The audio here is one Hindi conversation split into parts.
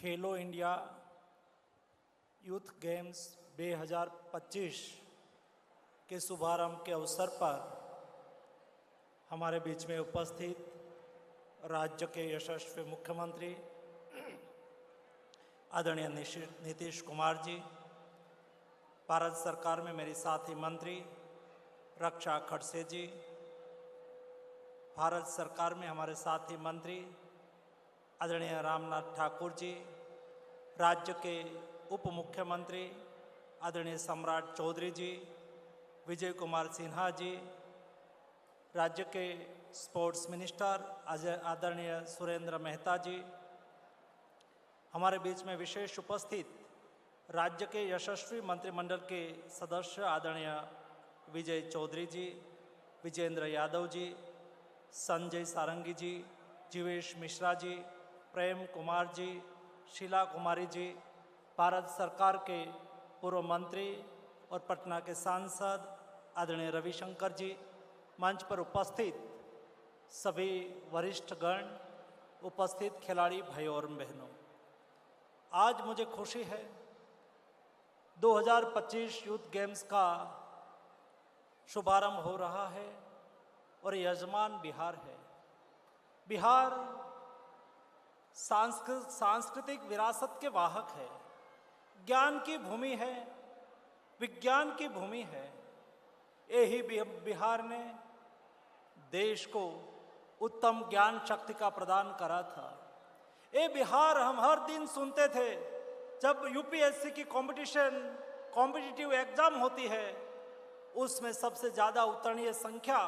खेलो इंडिया यूथ गेम्स 2025 के शुभारंभ के अवसर पर हमारे बीच में उपस्थित राज्य के यशस्वी मुख्यमंत्री आदरणीय नीतीश कुमार जी, भारत सरकार में मेरी साथी मंत्री रक्षा खड़से जी, भारत सरकार में हमारे साथी मंत्री आदरणीय रामनाथ ठाकुर जी, राज्य के उप मुख्यमंत्री आदरणीय सम्राट चौधरी जी, विजय कुमार सिन्हा जी, राज्य के स्पोर्ट्स मिनिस्टर आदरणीय सुरेंद्र मेहता जी, हमारे बीच में विशेष उपस्थित राज्य के यशस्वी मंत्रिमंडल के सदस्य आदरणीय विजय चौधरी जी, विजेंद्र यादव जी, संजय सारंगी जी, जीवेश मिश्रा जी, प्रेम कुमार जी, शीला कुमारी जी, भारत सरकार के पूर्व मंत्री और पटना के सांसद आदरणीय रविशंकर जी, मंच पर उपस्थित सभी वरिष्ठ गण, उपस्थित खिलाड़ी भाइयों और बहनों, आज मुझे खुशी है 2025 यूथ गेम्स का शुभारंभ हो रहा है और यजमान बिहार है। बिहार सांस्कृतिक विरासत के वाहक है, ज्ञान की भूमि है, विज्ञान की भूमि है। यही बिहार ने देश को उत्तम ज्ञान शक्ति का प्रदान करा था। ये बिहार हम हर दिन सुनते थे जब यूपीएससी की कॉम्पिटिटिव एग्जाम होती है, उसमें सबसे ज़्यादा उत्तीर्ण संख्या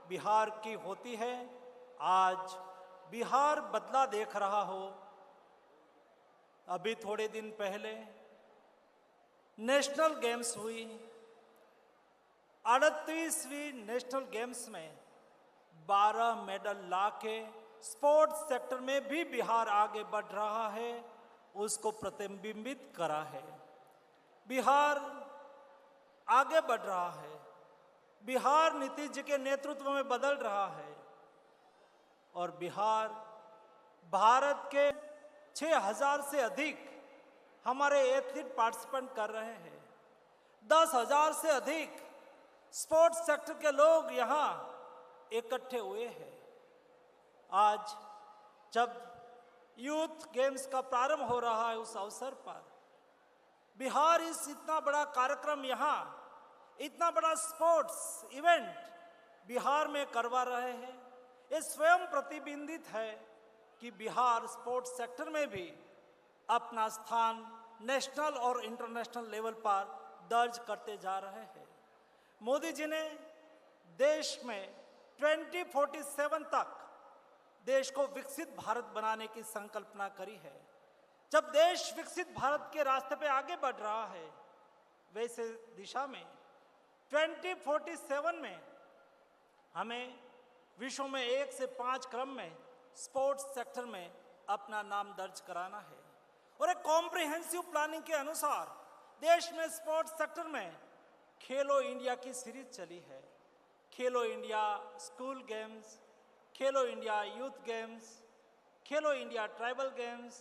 बिहार की होती है। आज बिहार बदला देख रहा हो। अभी थोड़े दिन पहले नेशनल गेम्स हुई, 38वीं नेशनल गेम्स में 12 मेडल लाके स्पोर्ट्स सेक्टर में भी बिहार आगे बढ़ रहा है, उसको प्रतिबिंबित करा है। बिहार आगे बढ़ रहा है, बिहार नीतीश जी के नेतृत्व में बदल रहा है और बिहार भारत के 6000 से अधिक हमारे एथलीट पार्टिसिपेंट कर रहे हैं। 10,000 से अधिक स्पोर्ट्स सेक्टर के लोग यहाँ इकट्ठे हुए हैं। आज जब यूथ गेम्स का प्रारंभ हो रहा है, उस अवसर पर बिहार इतना बड़ा कार्यक्रम, यहाँ इतना बड़ा स्पोर्ट्स इवेंट बिहार में करवा रहे हैं। ये स्वयं प्रतिबिंबित है कि बिहार स्पोर्ट्स सेक्टर में भी अपना स्थान नेशनल और इंटरनेशनल लेवल पर दर्ज करते जा रहे हैं। मोदी जी ने देश में 2047 तक देश को विकसित भारत बनाने की संकल्पना करी है। जब देश विकसित भारत के रास्ते पे आगे बढ़ रहा है, वैसे दिशा में 2047 में हमें विश्व में 1 से 5 क्रम में स्पोर्ट्स सेक्टर में अपना नाम दर्ज कराना है और एक कॉम्प्रिहेंसिव प्लानिंग के अनुसार देश में स्पोर्ट्स सेक्टर में खेलो इंडिया की सीरीज चली है। खेलो इंडिया स्कूल गेम्स, खेलो इंडिया यूथ गेम्स, खेलो इंडिया ट्राइबल गेम्स,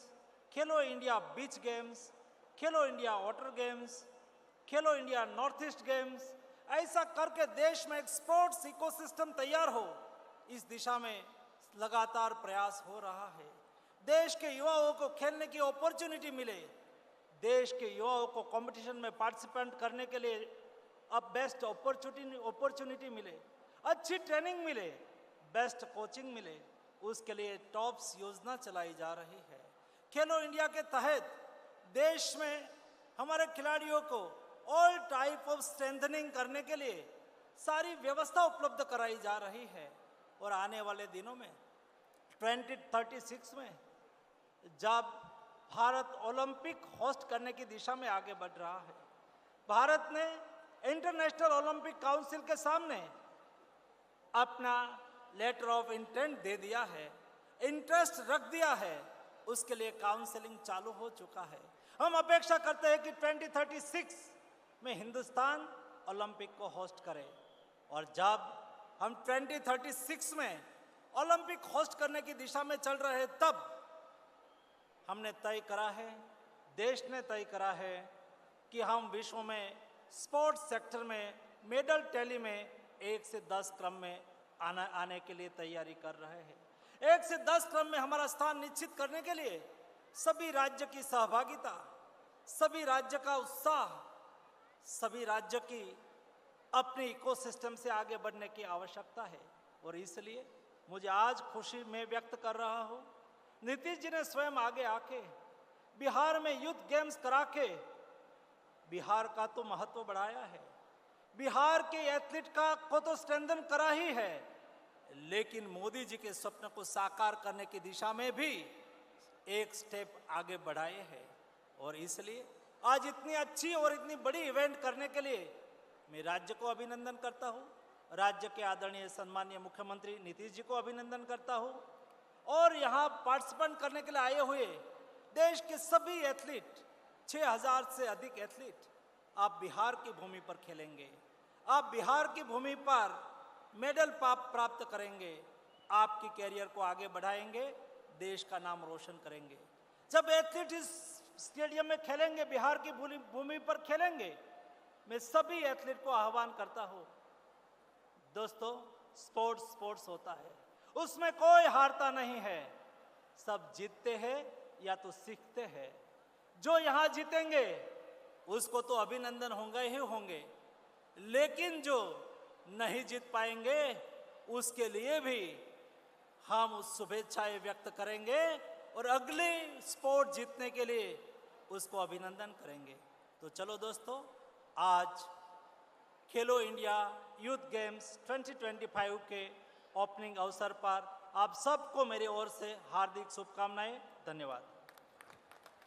खेलो इंडिया बीच गेम्स, खेलो इंडिया वाटर गेम्स, खेलो इंडिया नॉर्थ ईस्ट गेम्स, ऐसा करके देश में एक स्पोर्ट्स इकोसिस्टम तैयार हो, इस दिशा में लगातार प्रयास हो रहा है। देश के युवाओं को खेलने की अपॉर्चुनिटी मिले, देश के युवाओं को कंपटीशन में पार्टिसिपेंट करने के लिए अब बेस्ट अपॉर्चुनिटी मिले, अच्छी ट्रेनिंग मिले, बेस्ट कोचिंग मिले, उसके लिए टॉप्स योजना चलाई जा रही है। खेलो इंडिया के तहत देश में हमारे खिलाड़ियों को ऑल टाइप ऑफ स्ट्रेंथनिंग करने के लिए सारी व्यवस्था उपलब्ध कराई जा रही है और आने वाले दिनों में 2036 में जब भारत ओलंपिक होस्ट करने की दिशा में आगे बढ़ रहा है, भारत ने इंटरनेशनल ओलंपिक काउंसिल के सामने अपना लेटर ऑफ इंटेंट दे दिया है, इंटरेस्ट रख दिया है, उसके लिए काउंसलिंग चालू हो चुका है। हम अपेक्षा करते हैं कि 2036 में हिंदुस्तान ओलंपिक को होस्ट करे और जब हम 2036 में ओलंपिक होस्ट करने की दिशा में चल रहे हैं, तब हमने तय करा है, देश ने तय करा है कि हम विश्व में स्पोर्ट्स सेक्टर में मेडल टैली में 1 से 10 क्रम में आने के लिए तैयारी कर रहे हैं। 1 से 10 क्रम में हमारा स्थान निश्चित करने के लिए सभी राज्य की सहभागिता, सभी राज्य का उत्साह, सभी राज्य की अपनी इकोसिस्टम से आगे बढ़ने की आवश्यकता है। और इसलिए मुझे आज खुशी में व्यक्त कर रहा हूँ, नीतीश जी ने स्वयं आगे आके बिहार में यूथ गेम्स करा के बिहार का तो महत्व बढ़ाया है, बिहार के एथलीट को तो स्ट्रेंथन करा ही है, लेकिन मोदी जी के स्वप्न को साकार करने की दिशा में भी एक स्टेप आगे बढ़ाए हैं। और इसलिए आज इतनी अच्छी और इतनी बड़ी इवेंट करने के लिए मैं राज्य को अभिनंदन करता हूँ, राज्य के आदरणीय सम्मानीय मुख्यमंत्री नीतीश जी को अभिनंदन करता हूँ, और यहाँ पार्टिसिपेंट करने के लिए आए हुए देश के सभी एथलीट, 6000 से अधिक एथलीट, आप बिहार की भूमि पर खेलेंगे, आप बिहार की भूमि पर मेडल प्राप्त करेंगे, आपकी कैरियर को आगे बढ़ाएंगे, देश का नाम रोशन करेंगे। जब एथलीट इस स्टेडियम में खेलेंगे, बिहार की भूमि पर खेलेंगे, मैं सभी एथलीट को आह्वान करता हूँ, दोस्तों स्पोर्ट्स होता है, उसमें कोई हारता नहीं है, सब जीतते हैं या तो सीखते हैं। जो यहाँ जीतेंगे उसको तो अभिनंदन होंगे ही होंगे, लेकिन जो नहीं जीत पाएंगे उसके लिए भी हम शुभेच्छाएं व्यक्त करेंगे और अगले स्पोर्ट जीतने के लिए उसको अभिनंदन करेंगे। तो चलो दोस्तों, आज खेलो इंडिया यूथ गेम्स 2025 के ओपनिंग अवसर पर आप सबको मेरी ओर से हार्दिक शुभकामनाएं। धन्यवाद।